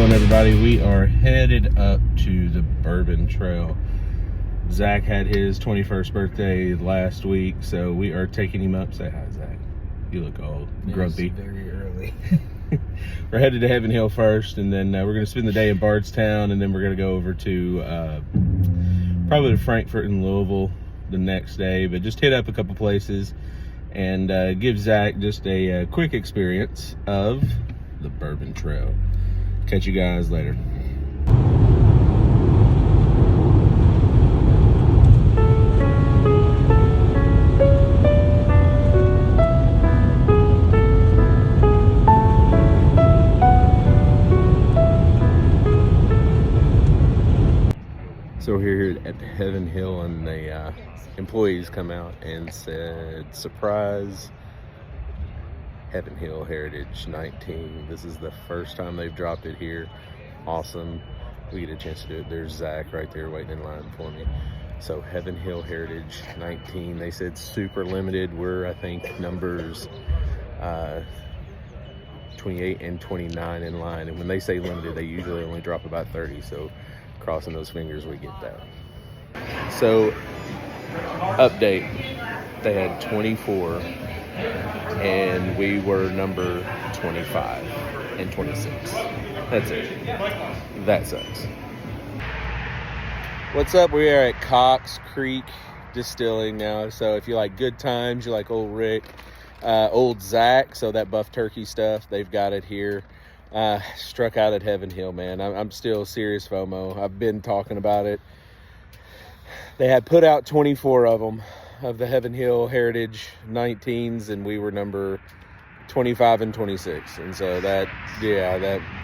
doing, everybody? We are headed up to the Bourbon Trail. Zach had his 21st birthday last week, so we are taking him up. Say hi, Zach. You look old, grumpy. It's very early. We're headed to Heaven Hill first, and then we're going to spend the day in Bardstown, and then we're going to go over to probably to Frankfort and Louisville the next day, but just hit up a couple places and give Zach just a quick experience of the Bourbon Trail. Catch you guys later. So we're here at Heaven Hill, and the employees come out and said, surprise, Heaven Hill Heritage 19. This is the first time they've dropped it here. Awesome. We get a chance to do it. There's Zach right there waiting in line for me. So Heaven Hill Heritage 19. They said super limited. We're, I think, numbers 28 and 29 in line. And when they say limited, they usually only drop about 30. So crossing those fingers, we get that. So, update. They had 24. And we were number 25 and 26. That's it. That sucks. What's up? We are at Cox Creek Distilling now. So if you like good times, you like old Rick, old Zach, so that buff turkey stuff, they've got it here. Struck out at Heaven Hill, man. I'm still serious FOMO. I've been talking about it. They had put out 24 of them, of the Heaven Hill Heritage 19s, and we were number 25 and 26. And so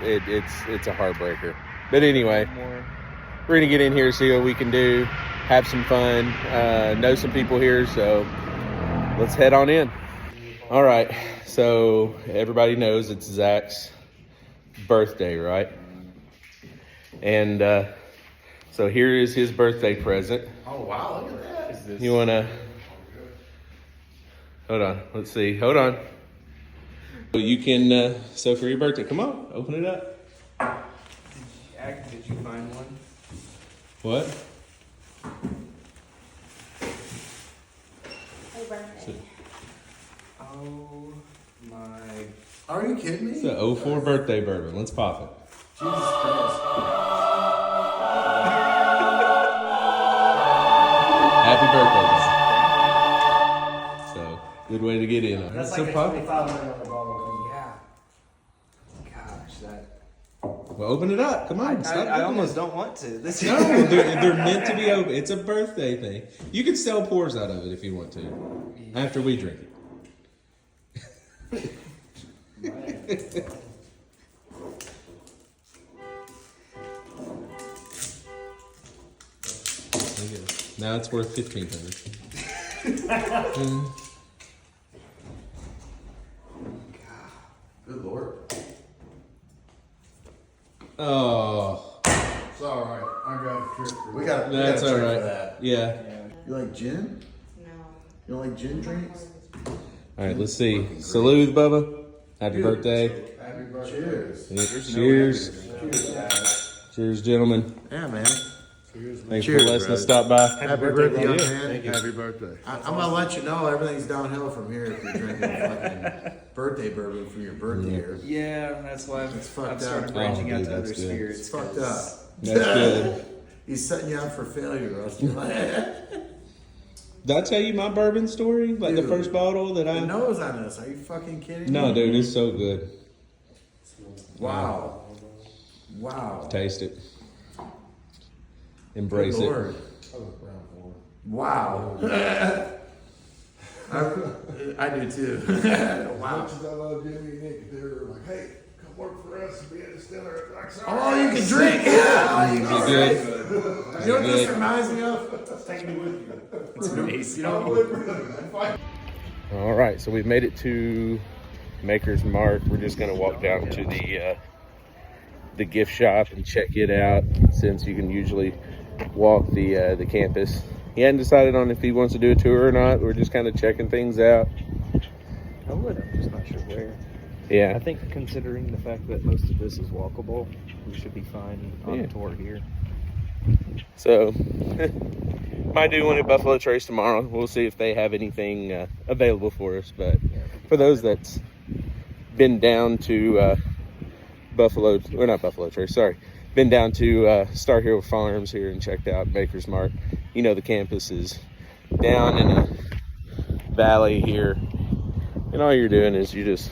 it's a heartbreaker. But anyway, we're gonna get in here, see what we can do, have some fun, know some people here, so let's head on in. All right, so everybody knows it's Zach's birthday, right? And so here is his birthday present. Oh wow, look at that. You wanna hold on, let's see, hold on. So you can so for your birthday, come on, open it up. Did you find one? What? Happy birthday. Oh my. Are you kidding me? It's a 04 birthday bourbon. Let's pop it. Jesus Christ. Happy birthday. So, good way to get in. That's so like pop. 25 on the bottle. Yeah. Gosh, that. Well, open it up. Come on. I almost don't want to. This No, they're meant to be open. It's a birthday thing. You can sell pours out of it if you want to. After we drink it. Now it's worth $1,500. Good Lord. Oh, It's all right. I got a trick for we got. that's we got a all trick right. For that. Yeah. You like gin? No. You don't like gin drinks? All right. Let's see. Salute, Bubba. Happy birthday. Happy birthday. Cheers. Cheers. Cheers, gentlemen. Yeah, man. Thanks Cheers, for letting brother. us stop by. Happy birthday, young Yeah. man. Happy birthday. I'm gonna let you know everything's downhill from here if you're drinking fucking birthday bourbon for your birthday here. Yeah, that's why I've fucked started up. branching Oh, out dude, to other that's good. spirits. It's fucked up. That's good. He's setting you up for failure, Rusty. Did I tell you my bourbon story? Like the Dude. first bottle that The I... nose on this. Are you fucking kidding No, me? dude, it's so good. Wow. Wow. Taste it. Embrace Good it. Lord. Wow. I do too. Wow. Much as I love Jimmy and Nick, they were like, hey, come work for us and be a distiller. Like, sorry. Oh, you can drink. Yeah. Oh, you Is can it drink. good? You know what this Good. reminds me of? Take me with you. It's amazing. You know, All right, so we've made it to Maker's Mark. We're just gonna walk down to the gift shop and check it out, since you can usually walk the campus. He hadn't decided on if he wants to do a tour or not. We're just kind of checking things out. I would. I'm just not sure where. Yeah. I think considering the fact that most of this is walkable, we should be fine on Yeah. tour here. So, might do one at Buffalo Trace tomorrow. We'll see if they have anything available for us. But for those that's been down to Buffalo, or not Buffalo Trace, sorry, been down to Star Hero Farms here and checked out Baker's Mart. You know the campus is down in a valley here, and all you're doing is you just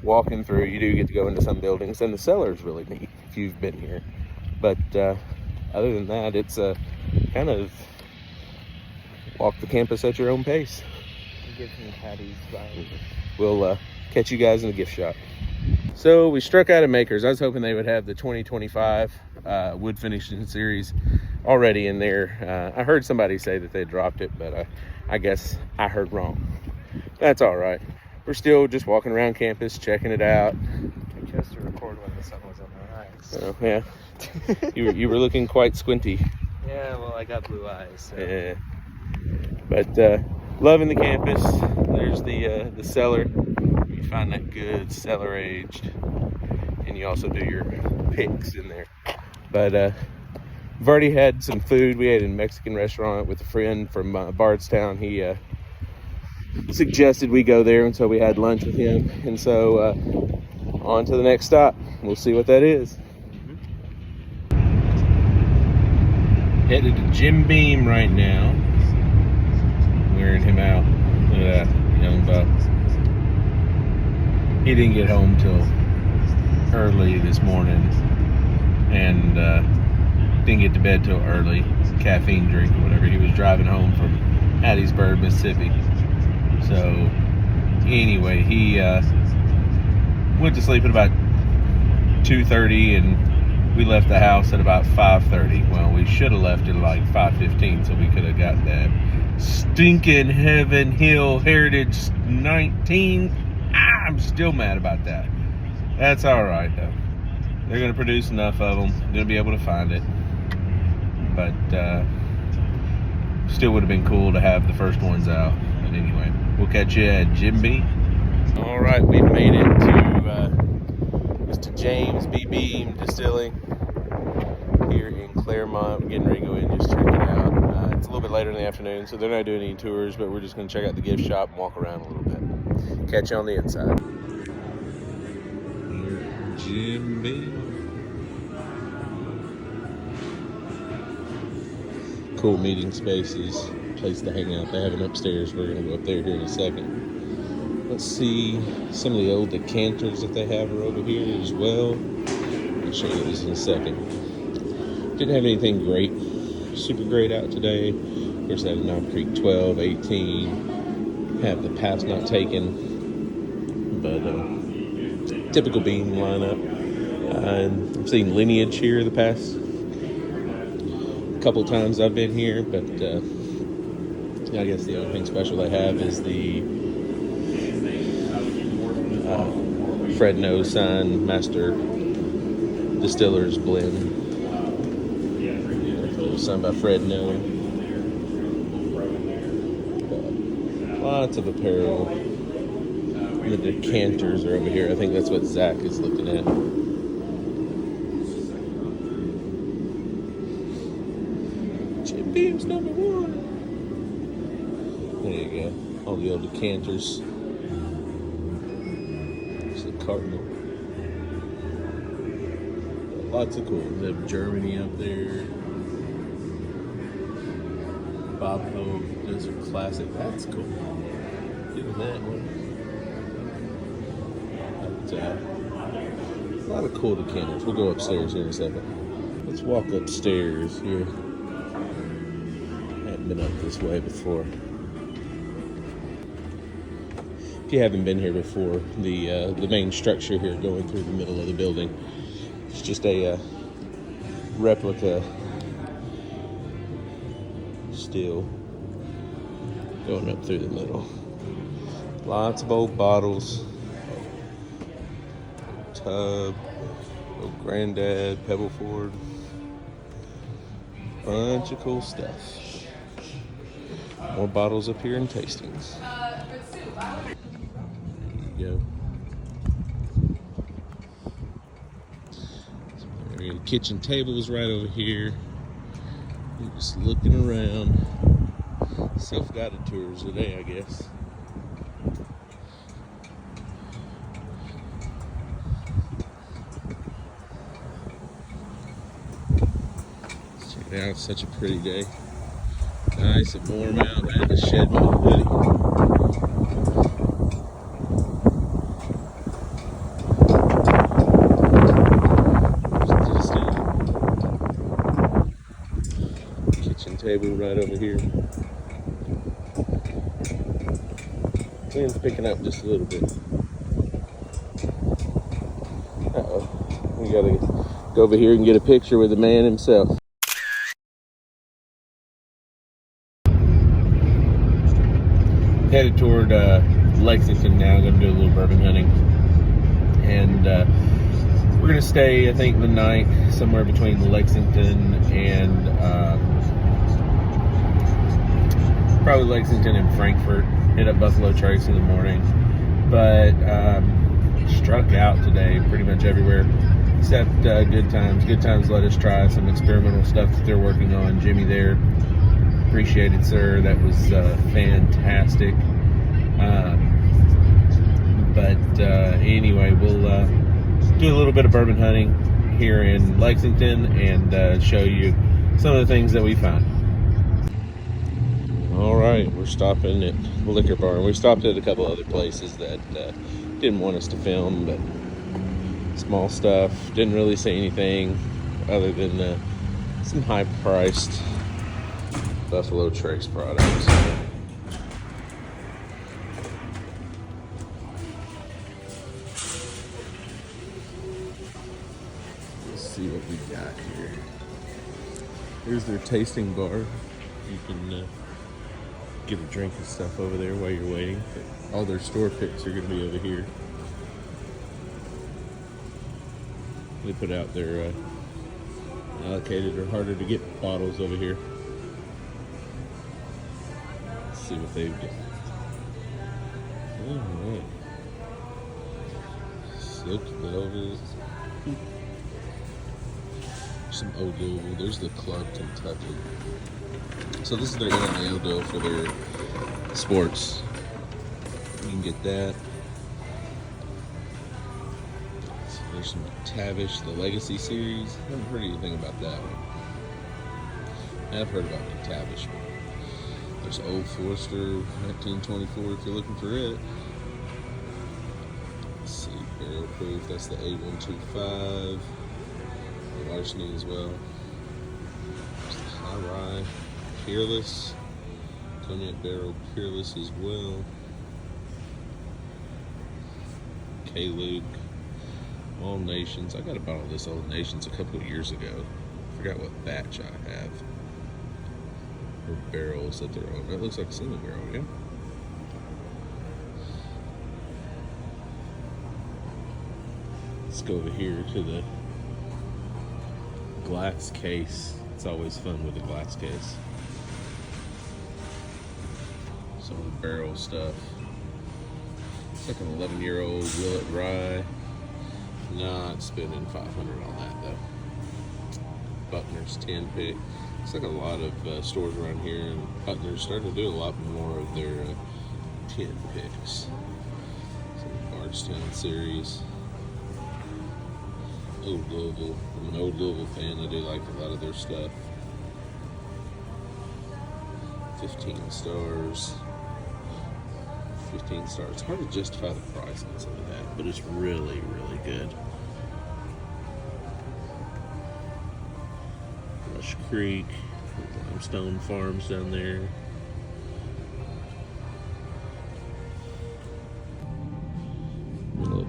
walking through. You do get to go into some buildings, and the cellar is really neat if you've been here. But other than that, it's a kind of walk the campus at your own pace. Give me Patty's vibe. We'll catch you guys in the gift shop. So we struck out at Makers. I was hoping they would have the 2025 wood finishing series already in there. I heard somebody say that they dropped it, but I guess I heard wrong. That's all right. We're still just walking around campus, checking it out. I chose to record when the sun was on the rise. Oh, yeah. you were looking quite squinty. Yeah, well, I got blue eyes. So. Yeah. But loving the campus. There's the cellar. You find that good cellar aged, and you also do your picks in there. But I've already had some food. We ate in a Mexican restaurant with a friend from Bardstown. He suggested we go there, and so we had lunch with him. And so on to the next stop. We'll see what that is. Headed to Jim Beam right now. Wearing him out. Look at that young buck. He didn't get home till early this morning, and didn't get to bed till early. Caffeine drink or whatever. He was driving home from Hattiesburg, Mississippi. So anyway, he went to sleep at about 2:30, and we left the house at about 5:30. Well, we should have left at like 5:15, so we could have got that stinking Heaven Hill Heritage 19. I'm still mad about that. That's all right though. They're gonna produce enough of them. Gonna be able to find it. But still would have been cool to have the first ones out. But anyway, we'll catch you at Jim B. All right, we've made it to Mr. James B. Beam Distilling here in Claremont. We're getting ready to go in and just check it out. It's a little bit later in the afternoon, so they're not doing any tours, but we're just going to check out the gift shop and walk around a little bit. Catch you on the inside. Here at Jim Beam. Cool meeting spaces, place to hang out. They have an upstairs. We're going to go up there here in a second. Let's see, some of the old decanters that they have are over here as well. I'll show you those in a second. Didn't have anything great, super great out today. Of course, I had Knob Creek 12, 18. Have the pass not taken, but typical bean lineup. I've seen Lineage here the past couple times I've been here, but I guess the only thing special they have is the Fred No Sign Master Distillers blend. Signed by Fred No. Lots of apparel. The decanters are over here. I think that's what Zach is looking at. Jim Beam's number one. There you go. All the old decanters. There's the Cardinal. Lots of cool. They have Germany up there. Bob Hope, Desert Classic. That's cool. Even that one. But, a lot of cool decanters. We'll go upstairs here in a second. Let's walk upstairs here. I haven't been up this way before. If you haven't been here before, the main structure here going through the middle of the building, it's just a replica still going up through the middle. Lots of old bottles. Tub, old Granddad, Pebbleford. Bunch of cool stuff. More bottles up here in tastings. There you go. Kitchen table is right over here. We're just looking around. Self-guided tours today, I guess. Check it out, it's such a pretty day. Nice and warm out. I had to shed my hoodie. Kitchen table right over here. Wind's picking up just a little bit. Uh-oh. We gotta go over here and get a picture with the man himself. Headed toward Lexington now. I'm gonna do a little bourbon hunting. And we're gonna stay, I think, the night somewhere between Lexington and probably Lexington and Frankfort. Hit up Buffalo Trace in the morning, but struck out today pretty much everywhere except Good Times. Good Times let us try some experimental stuff that they're working on. Jimmy there, appreciate it, sir. That was fantastic. But anyway, we'll do a little bit of bourbon hunting here in Lexington and show you some of the things that we found. All right, we're stopping at the Liquor Barn. We stopped at a couple other places that didn't want us to film, but small stuff. Didn't really say anything other than some high-priced Buffalo Trace products. Let's see what we got here. Here's their tasting bar. You can get a drink and stuff over there while you're waiting. All their store picks are going to be over here. They put out their allocated or harder to get bottles over here. Let's see what they've got. Alright. Silk Velvet. Some Old Louisville. There's the Clark Kentucky. So this is their NIL deal for their sports. You can get that. So there's some Tavish, the Legacy series. I haven't heard anything about that one. I've heard about the Tavish one. There's Old Forester 1924 if you're looking for it. Let's see, barrel proof. That's the A125. The Larceny as well. There's the High Rye. Peerless, Cognac Barrel Peerless as well. K-Luke, All Nations. I got a bottle of this All Nations a couple of years ago. Forgot what batch I have. Or barrels that they're on. That looks like a single barrel, yeah. Let's go over here to the glass case. It's always fun with a glass case. Some of the barrel stuff. It's like an 11-year-old Willet Rye. Not spending $500 on that though. Buckner's 10 pick. It's like a lot of stores around here, and Buckner's starting to do a lot more of their 10 picks. Some Bardstown series. Old Louisville. I'm an Old Louisville fan. I do like a lot of their stuff. 15 stars. 15 stars. It's hard to justify the price on some of that, but it's really, really good. Rush Creek, Limestone Farms down there.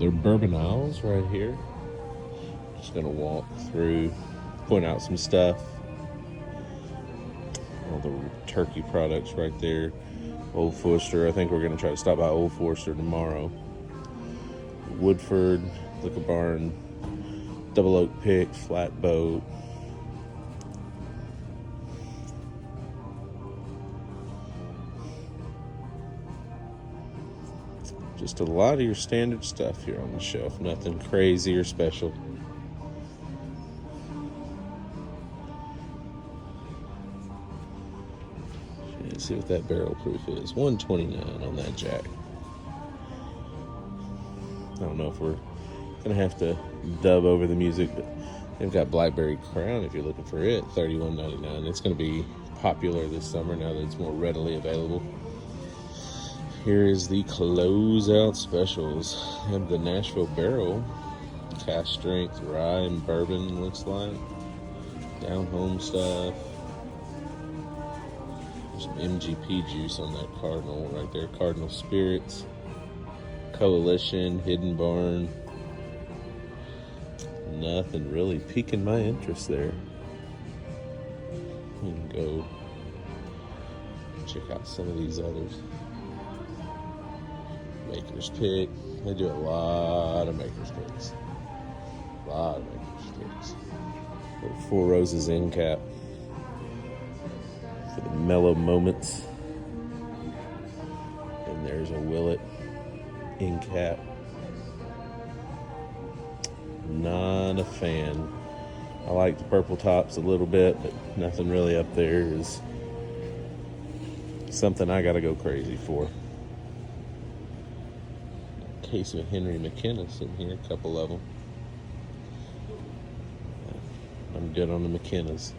They're Bourbon Isles right here. Just gonna walk through, point out some stuff. All the turkey products right there. Old Forester. I think we're gonna try to stop by Old Forester tomorrow. Woodford, Liquor Barn, Double Oak Pick, Flatboat. Just a lot of your standard stuff here on the shelf. Nothing crazy or special. see what that barrel proof is. 129 on that jack. I don't know if we're gonna have to dub over the music, but they've got Blackberry Crown if you're looking for it, $31.99. It's gonna be popular this summer now that it's more readily available. Here is the closeout specials. I have the Nashville Barrel, cast strength rye and bourbon, looks like. Down home stuff. There's some MGP juice on that Cardinal right there. Cardinal Spirits, Coalition, Hidden Barn. Nothing really piquing my interest there. We can go check out some of these others. Maker's Pick. They do a lot of Maker's Picks. A lot of Maker's Picks. Little Four Roses end cap for the mellow moments. And there's a Willet end cap. Not a fan. I like the purple tops a little bit, but nothing really up there is something I gotta go crazy for. Case of Henry McKinnis in here, a couple of them. I'm good on the McKinnis.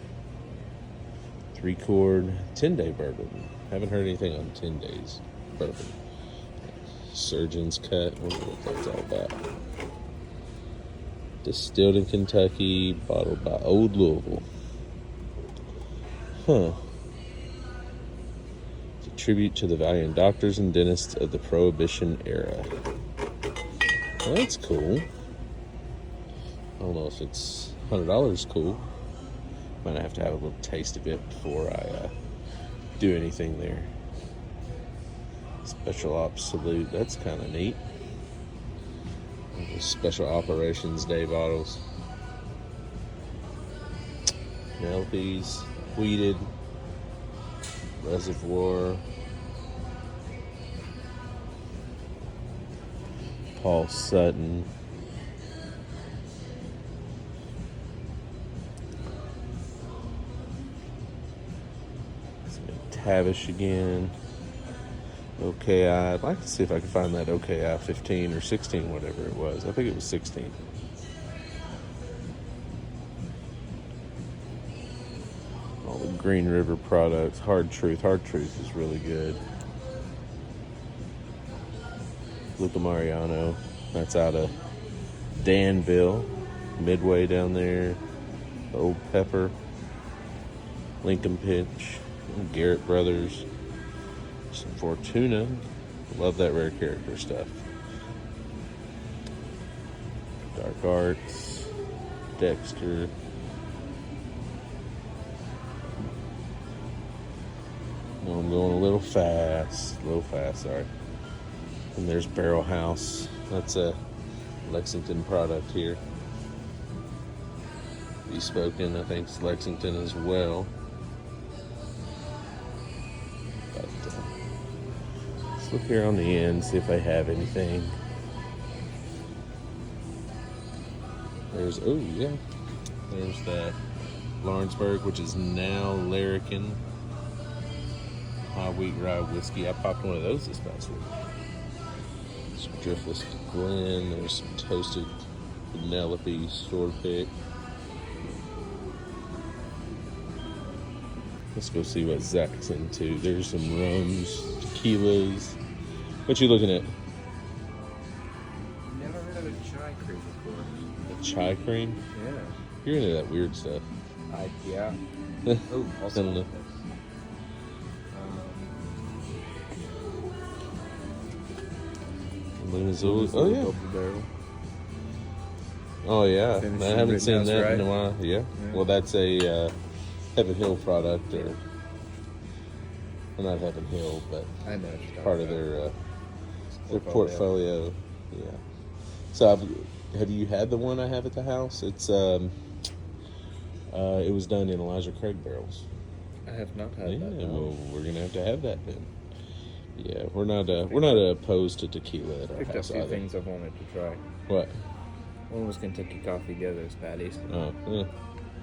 3-chord, 10-day bourbon. Haven't heard anything on 10 days bourbon. Surgeon's Cut, I wonder what that's all about. Distilled in Kentucky, bottled by Old Louisville. Huh. It's a tribute to the valiant doctors and dentists of the Prohibition era. Well, that's cool. I don't know if it's $100 cool. Might have to have a little taste of it before I do anything there. Special Ops Salute, that's kind of neat. Special Operations Day bottles. Melpies, Weeded, Reservoir, Paul Sutton, Tavish again. OKI. I'd like to see if I can find that OKI 15 or 16, whatever it was. I think it was 16. All the Green River products. Hard Truth. Hard Truth is really good. Luca Mariano. That's out of Danville. Midway down there. Old Pepper. Lincoln Pitch. Garrett Brothers. Some Fortuna. Love that rare character stuff. Dark Arts. Dexter. Well, I'm going a little fast, sorry. And there's Barrel House. That's a Lexington product here. Bespoken, I think it's Lexington as well. Let's look here on the end, see if I have anything. There's, oh yeah, there's that Lawrenceburg, which is now Larrikin high wheat rye whiskey. I popped one of those this past week. Some Driftless Glen. There's some toasted Penelope sword pick. Let's go see what Zach's into. There's some rums, tequilas. What you looking at? Never heard of a chai cream before. A chai cream? Yeah. You're into that weird stuff. Yeah. Oh, I also. don't know. Luna's oh yeah. Double barrel. Oh yeah. Finished I haven't seen Rittenhouse, that in a right? while. Yeah. Well, that's a Heaven Hill product, or well, not Heaven Hill, but I know what you're talking part of about. their portfolio. Yeah. So have you had the one I have at the house? It's it was done in Elijah Craig barrels. I have not had Yeah, that. No. well, we're gonna have to have that then. Yeah, we're not opposed to tequila at our Picked up house a few either. things I wanted to try. What? One was Kentucky Coffee, the other was Patty's. Oh, yeah.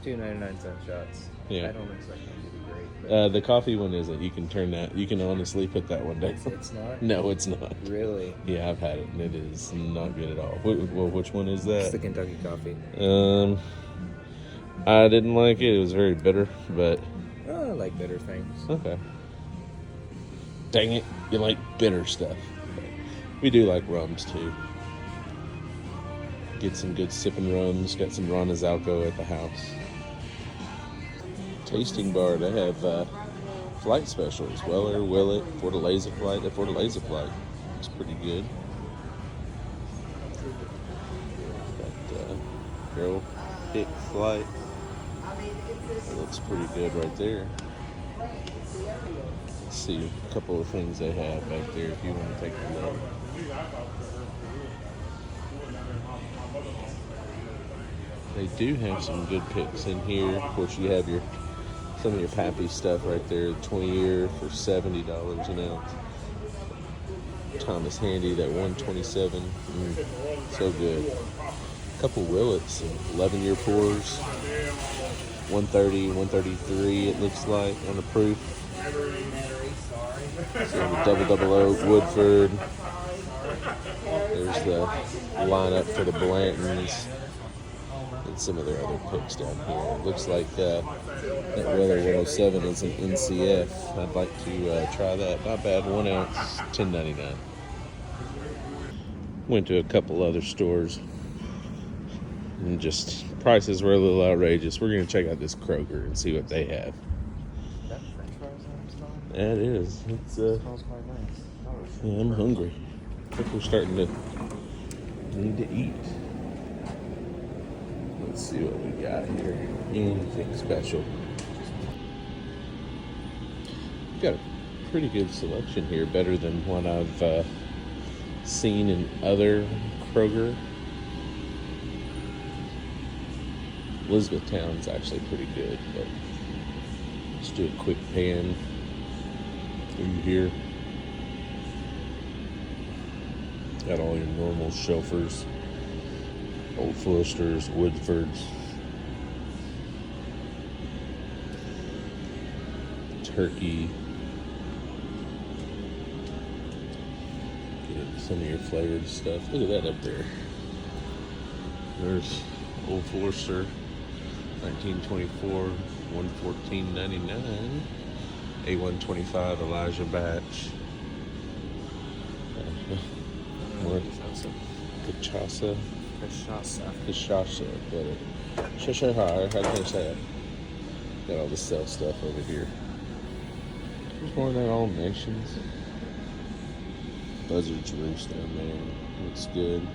2.99 shots. Yeah. I don't expect them to be great. The coffee one isn't. You can turn that. You can honestly put that one down. It's not? No, it's not. Really? Yeah, I've had it, and it is not good at all. Well, which one is It's the that? Kentucky coffee. I didn't like it. It was very bitter, but Oh, I like bitter things. okay. Dang it, you like bitter stuff. We do like rums too. Get some good sipping rums. Got some Ronazalco at the house. Tasting bar. They have flight specials. Weller, Willet, Fortaleza flight. The Fortaleza flight. It's pretty good. Got Girl Pick flight. That looks pretty good right there. Let's see a couple of things they have back there if you want to take a look. They do have some good picks in here. Of course, you have some of your Pappy stuff right there. 20-year for $70 an ounce. Thomas Handy, that 127. So good. A couple Willets, 11-year pours. 130, 133 it looks like on the proof. So the double oak, Woodford. There's the lineup for the Blantons. And some of their other picks down here. It looks like that Weller 107 is an NCF. I'd like to try that. Not bad, 1 ounce, $10.99. Went to a couple other stores and just prices were a little outrageous. We're gonna check out this Kroger and see what they have. Is that French fries on this time? Yeah, it is. It's Smells quite nice. yeah, I'm hungry. I think we're starting to need to eat. Let's see what we got here. Anything special? Got a pretty good selection here, better than what I've seen in other Kroger. Elizabethtown's actually pretty good, but let's do a quick pan through here. Got all your normal Shelfers, Old Foresters, Woodfords, turkey. Get some of your flavored stuff. Look at that up there. There's Old Forester, 1924, $114.99. A125 Elijah batch. More cachaça. Cachaça. How can I say it? Got all the sell stuff over here. There's more of that All Nations. Buzzard's Roost down there. Looks good.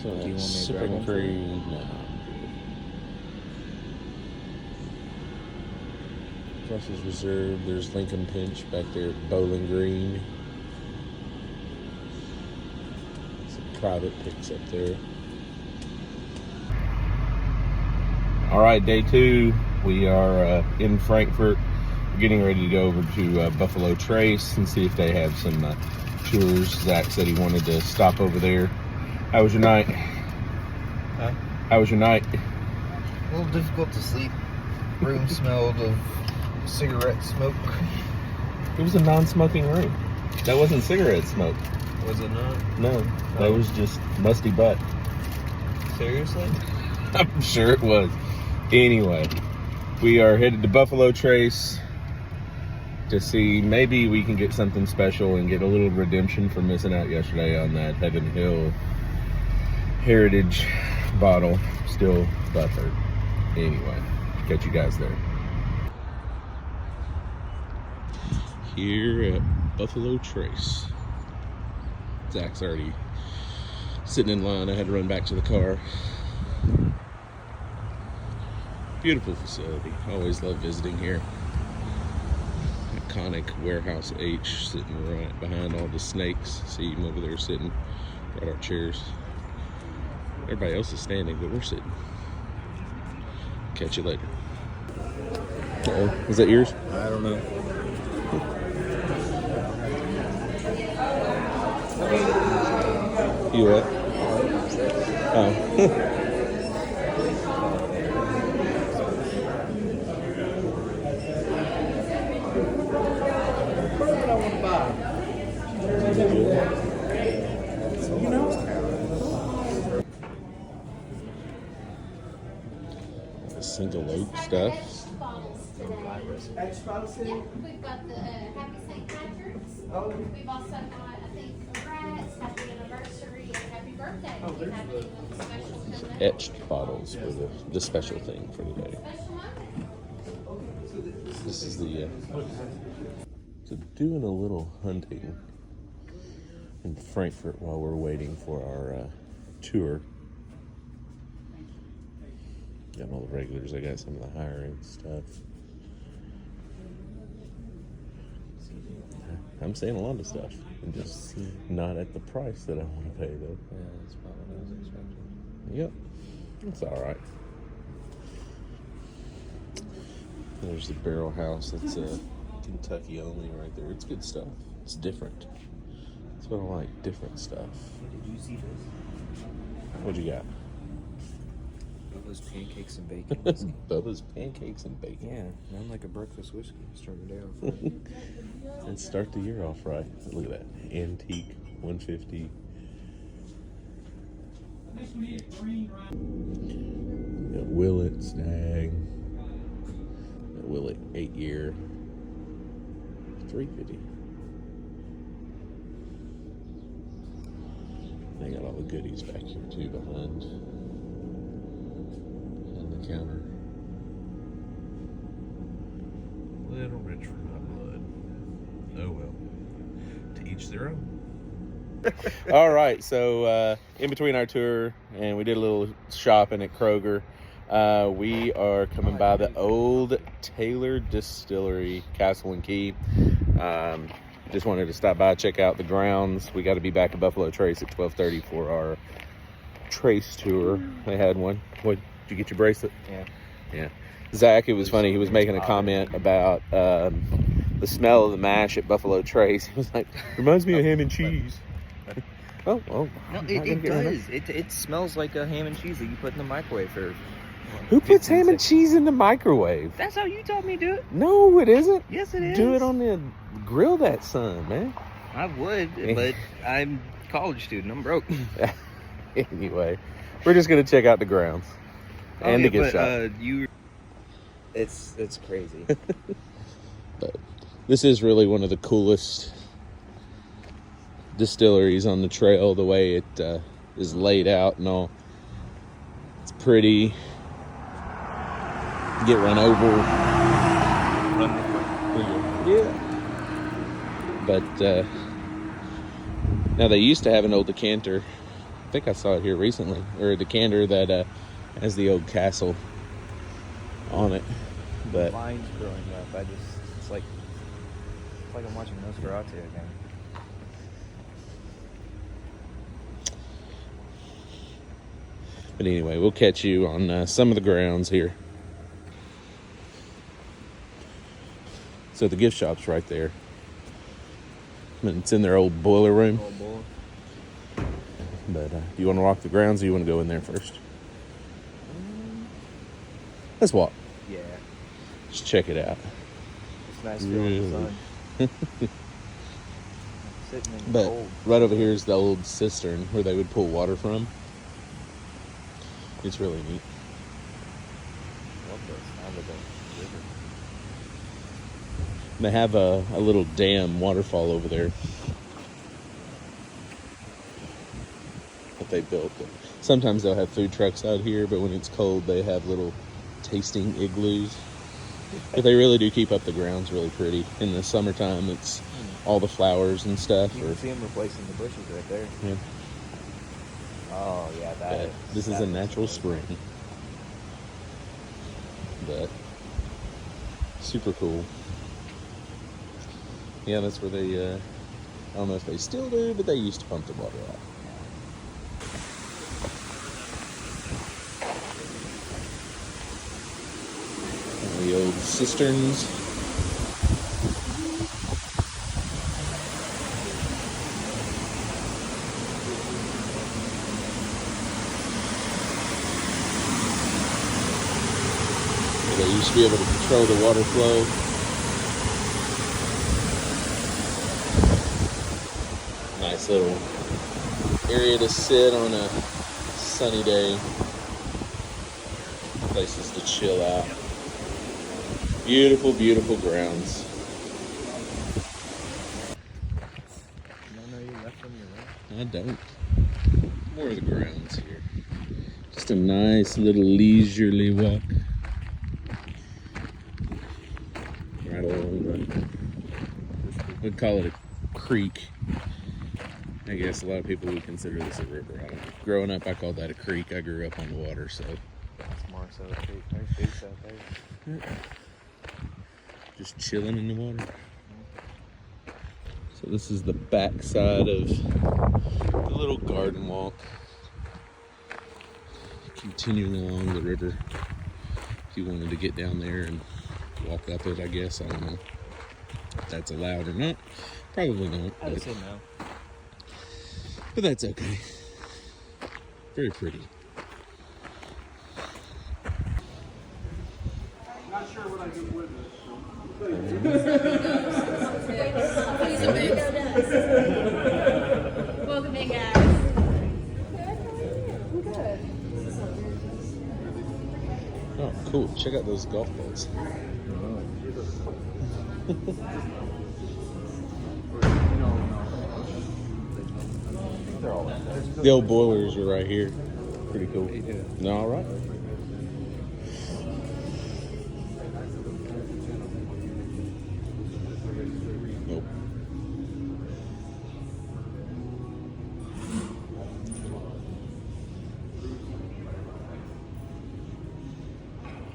So Do you want me to sipping grab one for you? cream. No, I'm good. Russell's Reserve. There's Lincoln Pinch back there at Bowling Green. Some private picks up there. All right, day 2. We are in Frankfort. We're getting ready to go over to Buffalo Trace and see if they have some tours. Zach said he wanted to stop over there. How was your night? Huh? How was your night? A little difficult to sleep. Room smelled of cigarette smoke. It was a non-smoking room. That wasn't cigarette smoke. Was it not? No, that was just musty butt. Seriously? I'm sure it was. Anyway, we are headed to Buffalo Trace to see maybe we can get something special and get a little redemption for missing out yesterday on that Heaven Hill Heritage bottle. Still butthurt. Anyway, catch you guys there. Here at Buffalo Trace. Zach's already sitting in line. I had to run back to the car. Beautiful facility. Always love visiting here. Iconic Warehouse H sitting right behind all the snakes. See him over there sitting. Brought our chairs. Everybody else is standing, but we're sitting. Catch you later. Uh-oh. Is that yours? I don't know. You what? Oh. The single oak stuff. Yeah, we've got the Happy St. Patrick's. We've also got, I think, Bratz, Happy Anniversary, and Happy Birthday. Do you have anything special coming up? Etched bottles for the special thing for today. Special one? This is the so doing a little hunting in Frankfurt while we're waiting for our tour. Got all the regulars. I got some of the higher end stuff. I'm seeing a lot of stuff, and just not at the price that I want to pay though. Yeah, that's about what I was expecting. Yep, it's all right. There's the barrel house. That's Kentucky only right there. It's good stuff. It's different. That's what I like. Different stuff. Did you see this? What you got? Bubba's pancakes and bacon. Bubba's pancakes and bacon. Yeah, I'm like a breakfast whiskey. Started out. And start the year off right. Look at that. Antique 150. Got Willet Snag. Got Willet 8-year. 350. They got all the goodies back here too behind on the counter. Little rich for my blood. Oh well. To each their own. All right, so in between our tour, and we did a little shopping at Kroger. We are coming by the old Taylor Distillery, Castle and Key. Just wanted to stop by, check out the grounds. We got to be back at Buffalo Trace at 12:30 for our Trace tour. They had one. What, did you get your bracelet? Yeah. Zach, it was funny. He was making a comment about the smell of the mash at Buffalo Trace. He was like, reminds me of ham and cheese. Oh, No, it does. It smells like a ham and cheese that you put in the microwave for. Who puts ham and cheese in the microwave? That's how you taught me to do it. No, it isn't. Yes, it is. Do it on the grill, that son, man. I would, but I'm a college student. I'm broke. Anyway, we're just gonna check out the grounds and the gift shop. It's crazy. But this is really one of the coolest distilleries on the trail. The way it is laid out and all, it's pretty. Get run over. Yeah. But now they used to have an old decanter. I think I saw it here recently, or a decanter that has the old castle on it. But Mine's growing up. It's like I'm watching Nosferatu again. But anyway, we'll catch you on some of the grounds here. So the gift shop's right there. And it's in their old boiler room. Old boy. But you want to walk the grounds or you want to go in there first? Let's walk. Yeah. Just check it out. It's nice feeling the sun. Sitting in the But cold. right over here is the old cistern where they would pull water from. It's really neat. Love the sound of the river. They have a little dam waterfall over there that they built. Sometimes they'll have food trucks out here, but when it's cold, they have little tasting igloos. But they really do keep up the grounds really pretty. In the summertime, it's all the flowers and stuff. You can see them replacing the bushes right there. Yeah. Oh, yeah, that is. This is a natural spring. But super cool. Yeah, that's where they, I don't know if they still do, but they used to pump the water out. The old cisterns. They used to be able to control the water flow. Nice little area to sit on a sunny day. Places to chill out. Beautiful, beautiful grounds. I don't. More of the grounds here. Just a nice little leisurely walk. Right along the, we'd call it a creek. I guess a lot of people would consider this a river. I don't know. Growing up, I called that a creek. I grew up on the water, so. That's more so a creek. There's beach out there. Just chilling in the water. So this is the back side of the little garden walk. Continuing along the river. If you wanted to get down there and walk up it, I guess. I don't know if that's allowed or not. Probably not. I would say no. But that's okay. Very pretty. Not sure what I get with it. Welcome in, guys. Oh, cool. Check out those golf balls. The old boilers are right here. Pretty cool. No, all right. Nope.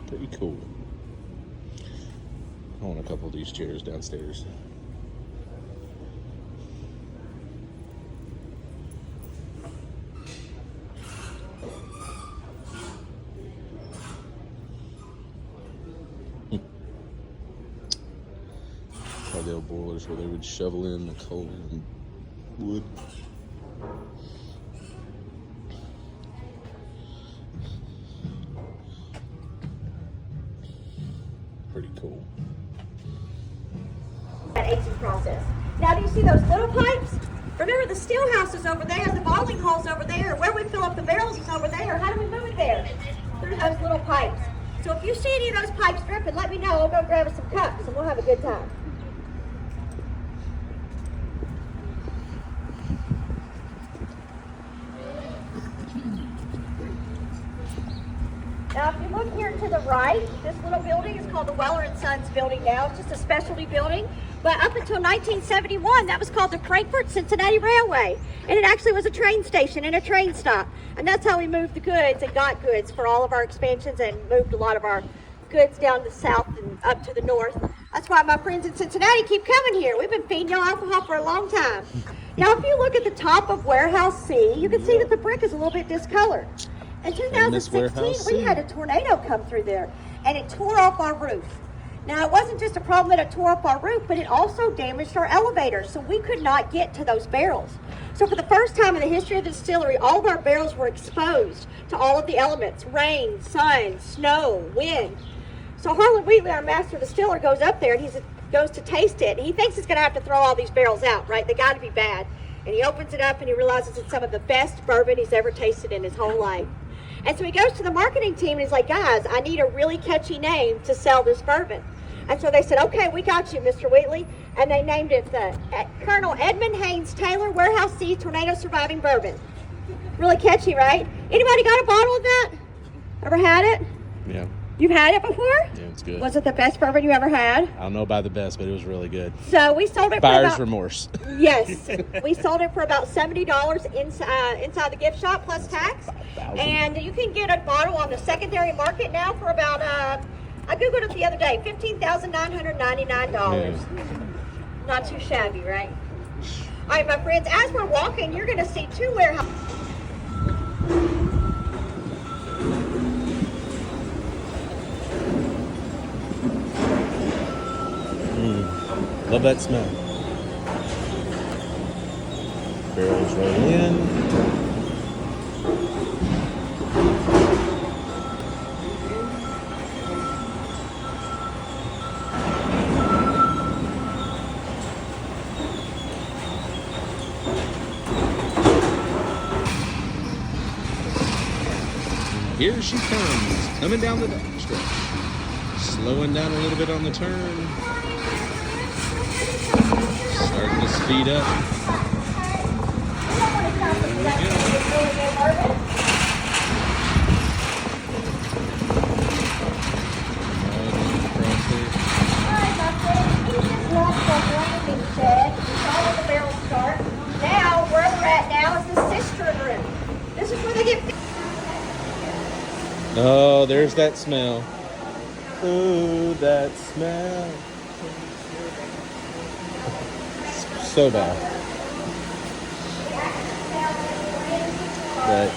Pretty cool. I want a couple of these chairs downstairs. The old boilers where they would shovel in the coal and wood. Pretty cool. That aging process. Now, do you see those little pipes? Remember, the still house is over there, the bottling hole's over there. Where we fill up the barrels is over there. How do we move it there? Through those little pipes. So if you see any of those pipes dripping, let me know. I'll go grab us some cups and we'll have a good time. Now, if you look here to the right, this little building is called the Weller & Sons building now. It's just a specialty building. But up until 1971, that was called the Frankfort Cincinnati Railway. And it actually was a train station and a train stop. And that's how we moved the goods and got goods for all of our expansions and moved a lot of our goods down the south and up to the north. That's why my friends in Cincinnati keep coming here. We've been feeding y'all alcohol for a long time. Now, if you look at the top of Warehouse C, you can see that the brick is a little bit discolored. In 2016, we had a tornado come through there, and it tore off our roof. Now, it wasn't just a problem that it tore up our roof, but it also damaged our elevators, so we could not get to those barrels. So for the first time in the history of the distillery, all of our barrels were exposed to all of the elements: rain, sun, snow, wind. So Harlan Wheatley, our master distiller, goes up there, and he goes to taste it, and he thinks he's going to have to throw all these barrels out, right? They got to be bad. And he opens it up, and he realizes it's some of the best bourbon he's ever tasted in his whole life. And so he goes to the marketing team and he's like, guys, I need a really catchy name to sell this bourbon. And so they said, okay, we got you, Mr. Wheatley. And they named it the Colonel Edmund Haynes Taylor Warehouse C Tornado Surviving Bourbon. Really catchy, right? Anybody got a bottle of that? Ever had it? Yeah. You've had it before? Yeah, it's good. Was it the best bourbon you ever had? I don't know about the best, but it was really good. So we sold it for Buyer's about, remorse. Yes, we sold it for about $70 inside the gift shop plus tax. And you can get a bottle on the secondary market now for about, I Googled it the other day, $15,999. Yeah. Not too shabby, right? All right, my friends, as we're walking, you're going to see two warehouses. Love that smell. Barrels roll in. Here she comes, coming down the backstretch. Slowing down a little bit on the turn. Starting to speed up. Now, where we're at now is the cistern room. This is where they get. Oh, there's that smell. Ooh, that smell. So bad. But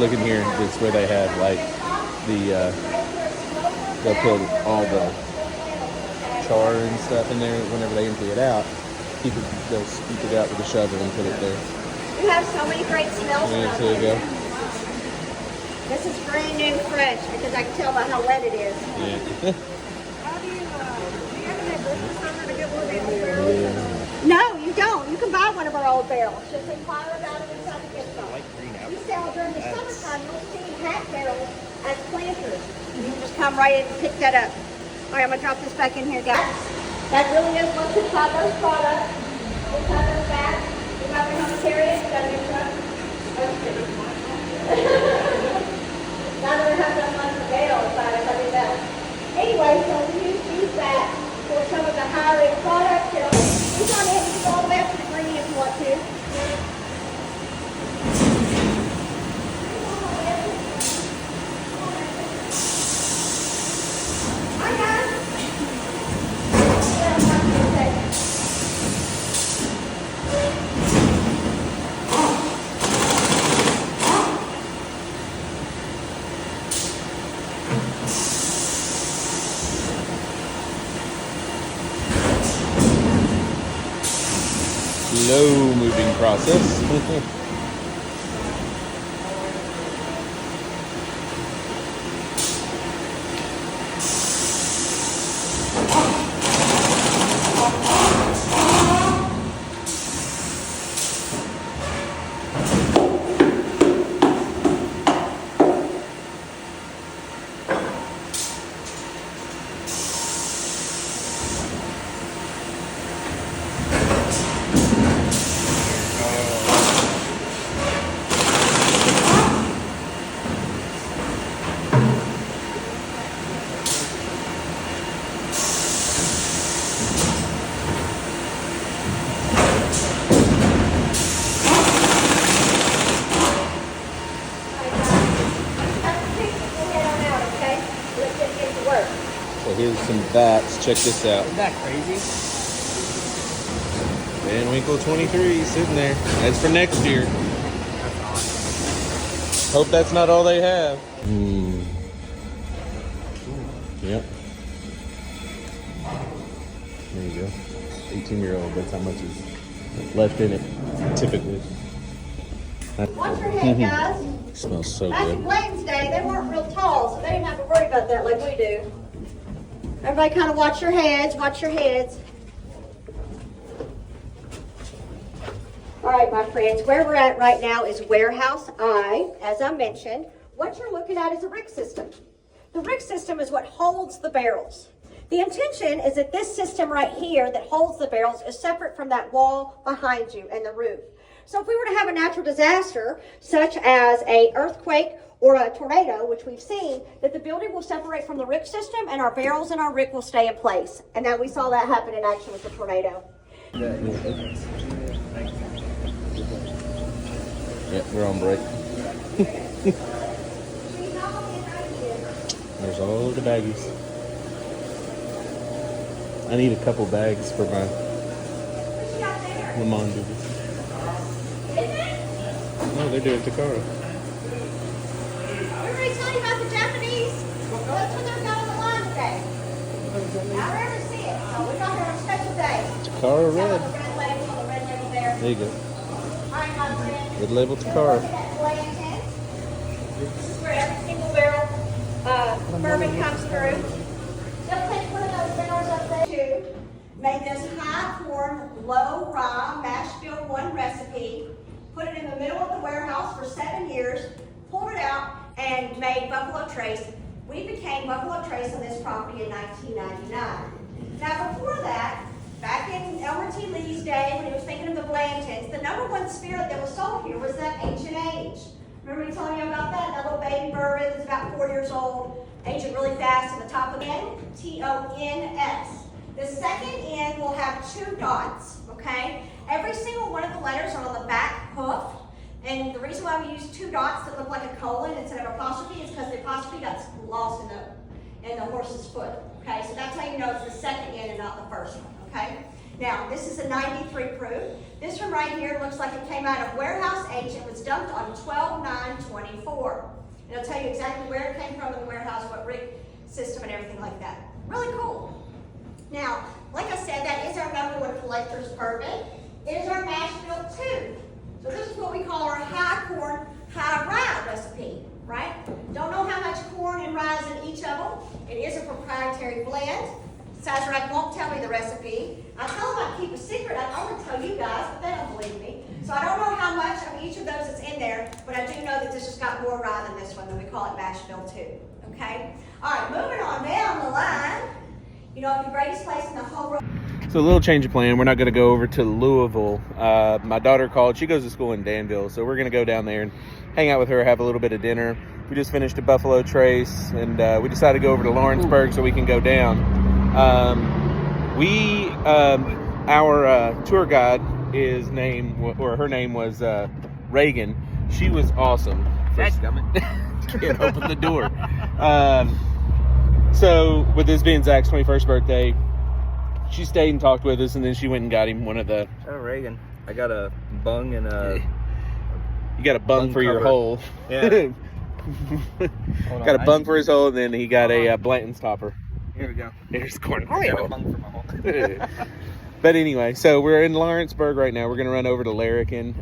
look in here, it's where they have like the they'll put all the char and stuff in there whenever they empty it out. They'll scoop it out with a shovel and put it there. You have so many great smells. Yeah, there you go. This is brand new fresh because I can tell by how wet it is. Yeah. No, you don't. You can buy one of our old barrels. Just inquire about it inside the gift shop. We sell during the summertime. You'll see hat barrels as planters. You can just come right in and pick that up. All right, I'm going to drop this back in here, guys. That really is once we try those products. We'll cut those back. We got the humanitarian. We got a new truck. Now that we have that much of bail inside, I do that. Anyway, so we use that for some of the higher end products. You know, you can go all the way up to the green if you want to. Hi guys. Slow moving process. So here's some bats. Check this out. Isn't that crazy? Van Winkle 23 sitting there. That's for next year. Hope that's not all they have. Yep. There you go. 18-year-old. That's how much is left in it, typically. Watch your head, guys. Smells so Back in good. Blayton's day, they weren't real tall, so they didn't have to worry about that like we do. Everybody kind of watch your heads, watch your heads. All right, my friends, where we're at right now is Warehouse I. As I mentioned, what you're looking at is a rick system. The rick system is what holds the barrels. The intention is that this system right here that holds the barrels is separate from that wall behind you and the roof. So if we were to have a natural disaster, such as an earthquake or a tornado, which we've seen, that the building will separate from the rick system and our barrels and our rick will stay in place. And now we saw that happen in action with the tornado. Yeah, we're on break. There's all the baggies. I need a couple bags for my mom do this. No, they're doing Takara. Everybody tell you about the Japanese? That's what they're got on the line today. I'll never see it. So we got here on a special day. Takara Red Red. label, the red label there. There you go. All right, my friend. Red label Takara. This is where every single barrel bourbon comes through. They'll take one of those barrels up there too. Make this high corn, low rye mash bill 1 recipe. Put it in the middle of the warehouse for 7 years. Pulled it out and made Buffalo Trace. We became Buffalo Trace on this property in 1999. Now before that, back in Elmer T. Lee's day, when he was thinking of the Blantons, the number one spirit that was sold here was that Ancient Age. Remember me telling you about that? That little baby bourbon that's about 4 years old, aging really fast, and the top of N, T-O-N-S. The second N will have 2 dots, okay? Every single one of the letters are on the back hoof, and the reason why we use 2 dots that look like a colon instead of apostrophe is because the apostrophe got lost in the horse's foot, okay? So that's how you know it's the second N and not the first one, okay? Now, this is a 93 proof. This one right here looks like it came out of warehouse H. It was dumped on 12/9/24. It'll tell you exactly where it came from in the warehouse, what rig system and everything like that. Really cool. Now, like I said, that is our number one collector's bourbon. It is our mash bill too. So this is what we call our high corn, high rye recipe, right? Don't know how much corn and rye is in each of them. It is a proprietary blend. Sazerac won't tell me the recipe. I tell them I'd keep a secret. I would tell you guys, but they don't believe me. So I don't know how much of each of those is in there, but I do know that this has got more rye than this one, and we call it mash bill too, okay? All right, moving on down the line. You know, the greatest place in the whole world. So a little change of plan. We're not going to go over to Louisville. My daughter called. She goes to school in Danville, so we're going to go down there and hang out with her, have a little bit of dinner. We just finished a Buffalo Trace, and we decided to go over to Lawrenceburg so we can go down. Our tour guide, her name was Reagan. She was awesome. Can't open the door. So with this being Zach's 21st birthday, she stayed and talked with us, and then she went and got him one of the... Oh, Reagan. I got a bung and a... You got a bung for your cover. hole. Yeah. Got a bung for his hole, and then he got a Blanton's topper. Here we go. Here's the corner. I got a bung for my hole. But anyway, so we're in Lawrenceburg right now. We're going to run over to Larrikin.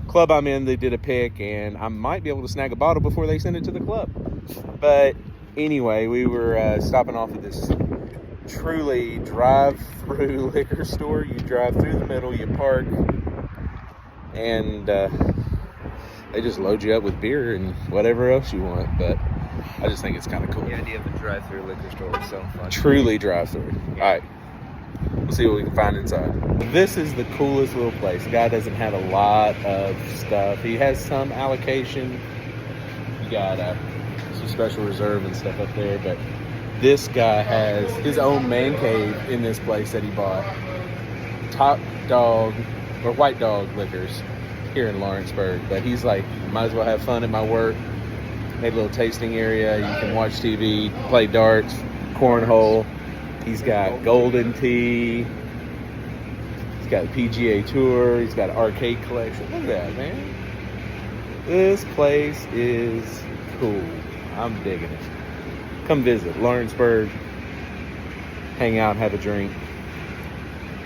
Club I'm in, they did a pick, and I might be able to snag a bottle before they send it to the club. But anyway, we were stopping off at this truly drive-through liquor store. You drive through the middle, you park, and they just load you up with beer and whatever else you want. But I just think it's kind of cool. The idea of a drive-through liquor store is so fun. Truly drive-through. All right. We'll see what we can find inside. This is the coolest little place. The guy doesn't have a lot of stuff. He has some allocation. You got some special reserve and stuff up there, but this guy has his own man cave in this place that he bought. Top Dog, or White Dog Liquors here in Lawrenceburg. But he's like, might as well have fun at my work. Made a little tasting area. You can watch TV, play darts, cornhole. He's got Golden Tee. He's got a PGA Tour. He's got an arcade collection. Look at that, man. This place is cool. I'm digging it. Come visit Lawrenceburg. Hang out, have a drink,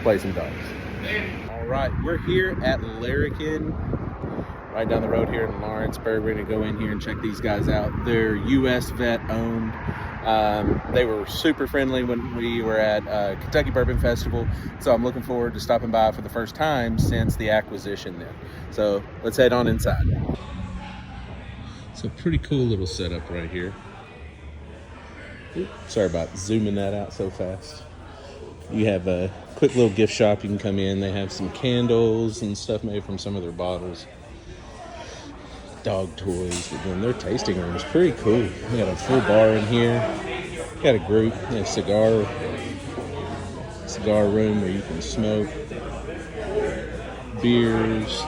play some darts. All right, we're here at Larrikin, right down the road here in Lawrenceburg. We're gonna go in here and check these guys out. They're U.S. vet owned. They were super friendly when we were at Kentucky Bourbon Festival, so I'm looking forward to stopping by for the first time since the acquisition there. So let's head on inside. So pretty cool little setup right here. Oops, sorry about zooming that out so fast. You have a quick little gift shop. You can come in. They have some candles and stuff made from some of their bottles. Dog toys, but then their tasting room is pretty cool. We got a full bar in here. Got a group, a cigar room where you can smoke beers.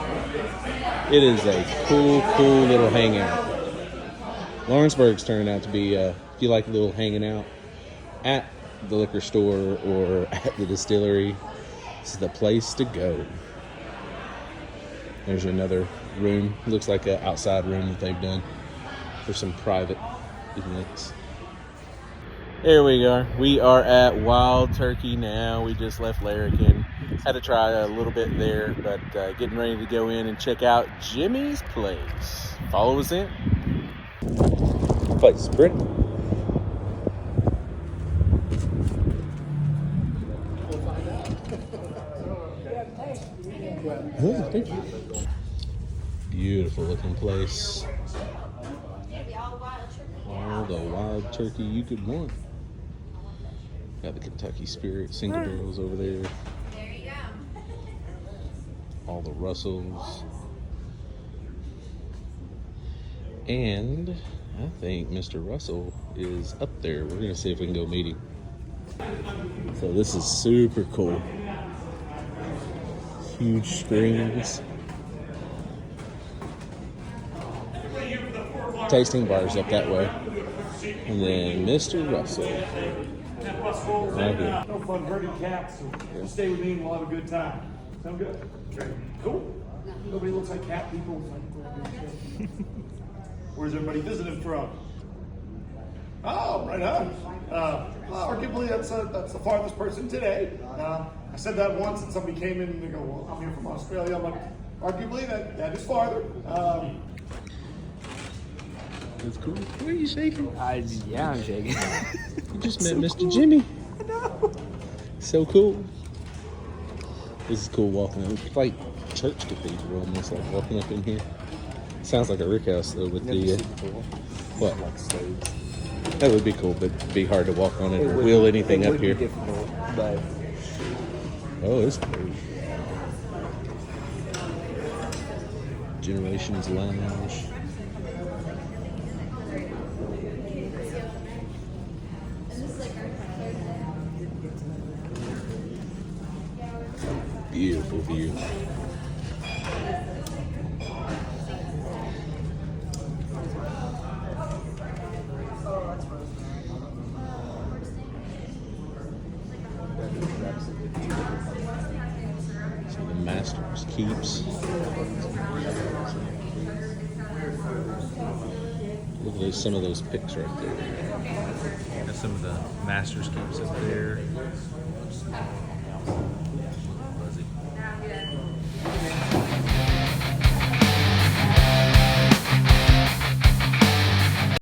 It is a cool little hangout. Lawrenceburg's turning out to be, if you like a little hanging out at the liquor store or at the distillery, this is the place to go. There's another room. Looks like an outside room that they've done for some private events. There we are. We are at Wild Turkey now. We just left Larrikin. Had to try a little bit there, but getting ready to go in and check out Jimmy's place. Follow us in. Place is pretty. Beautiful looking place. the wild turkey you could want. Got the Kentucky Spirit single barrels over there. There you go. All the Russells. And I think Mr. Russell is up there. We're gonna see if we can go meet him. So this is super cool. Huge screens. Tasting bars up that way. And then Mr. Russell. Right here. No fun herding cats, so just stay with me and we'll have a good time. Sound good? Cool. Nobody looks like cat people. Where's everybody visiting from? Oh, right on. Arguably, that's the farthest person today. I said that once, and somebody came in and they go, "Well, I'm here from Australia." I'm like, arguably, that is farther. That's cool. Why are you shaking? Yeah, I'm shaking. You just met Mr. Jimmy. I know. So cool. This is cool walking in. It's like church cathedral almost, like walking up in here. Sounds like a rick house though with the what? Like slaves. That would be cool, but it'd be hard to walk on it or wheel anything up here. Difficult, but Oh, it's cool. Generations Lounge. Beautiful view. So the Masters Keeps. Look at some of those pics right there. Got some of the Masters Keeps up there.